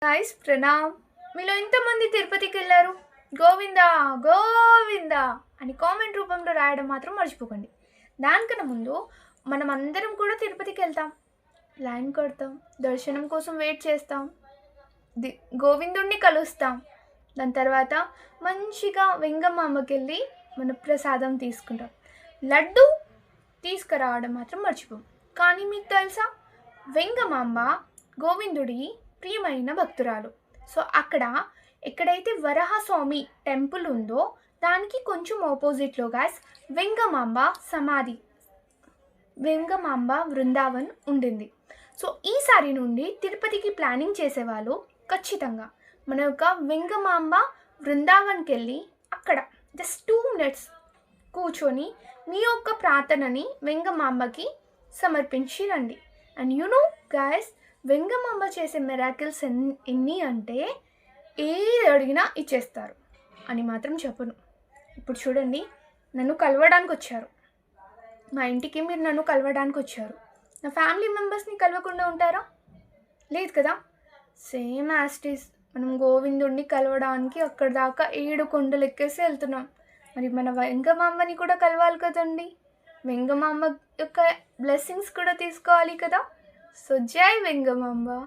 Guys Pranam. మీలో ఎంతమంది తిరుపతికి వెళ్ళారు? గోవిందా గోవిందా అని కామెంట్ రూపంలో రాయడం మాత్రం మర్చిపోకండి. దానికన్నా ముందు మనం అందరం కూడా తిరుపతికి వెళ్తాం, లైన్ కడతాం, దర్శనం కోసం వెయిట్ చేస్తాం, గోవిందుణ్ణి కలుస్తాం. దాని తర్వాత మంచిగా వెంగమాంబకి వెళ్ళి మన ప్రసాదం తీసుకుంటాం. లడ్డు తీసుకురావడం మాత్రం మర్చిపోం. కానీ మీకు తెలుసా, వెంగమాంబ గోవిందుడి ప్రియమైన భక్తురాలు. సో అక్కడ ఎక్కడైతే వరహస్వామి టెంపుల్ ఉందో దానికి కొంచెం ఆపోజిట్లో గాయస్ వెంగమాంబ సమాధి, వెంగమాంబ బృందావన్ ఉండింది. సో ఈసారి నుండి తిరుపతికి ప్లానింగ్ చేసేవాళ్ళు ఖచ్చితంగా మన యొక్క వెంగమాంబ బృందావన్కి వెళ్ళి అక్కడ జస్ట్ 2 minutes కూర్చొని మీ యొక్క ప్రార్థనని వెంగమాంబకి సమర్పించి రండి. అండ్ గాయస్, వెంగమాంబ చేసే మిరాకిల్స్ ఎన్ని అంటే ఏది అడిగినా ఇచ్చేస్తారు అని మాత్రం చెప్పను. ఇప్పుడు చూడండి, నన్ను కలవడానికి వచ్చారు, మా ఇంటికి మీరు నన్ను కలవడానికి వచ్చారు. నా ఫ్యామిలీ మెంబర్స్ని కలవకుండా ఉంటారా? లేదు కదా. సేమ్ యాస్టీస్ మనం గోవిందుడిని కలవడానికి అక్కడ దాకా 7 కొండలు ఎక్కేసి వెళ్తున్నాం. మరి మన వెంగమాంబని కూడా కలవాలి కదండి, వెంగమాంబ యొక్క బ్లెస్సింగ్స్ కూడా తీసుకోవాలి కదా. సో జై వెంగమాంబ.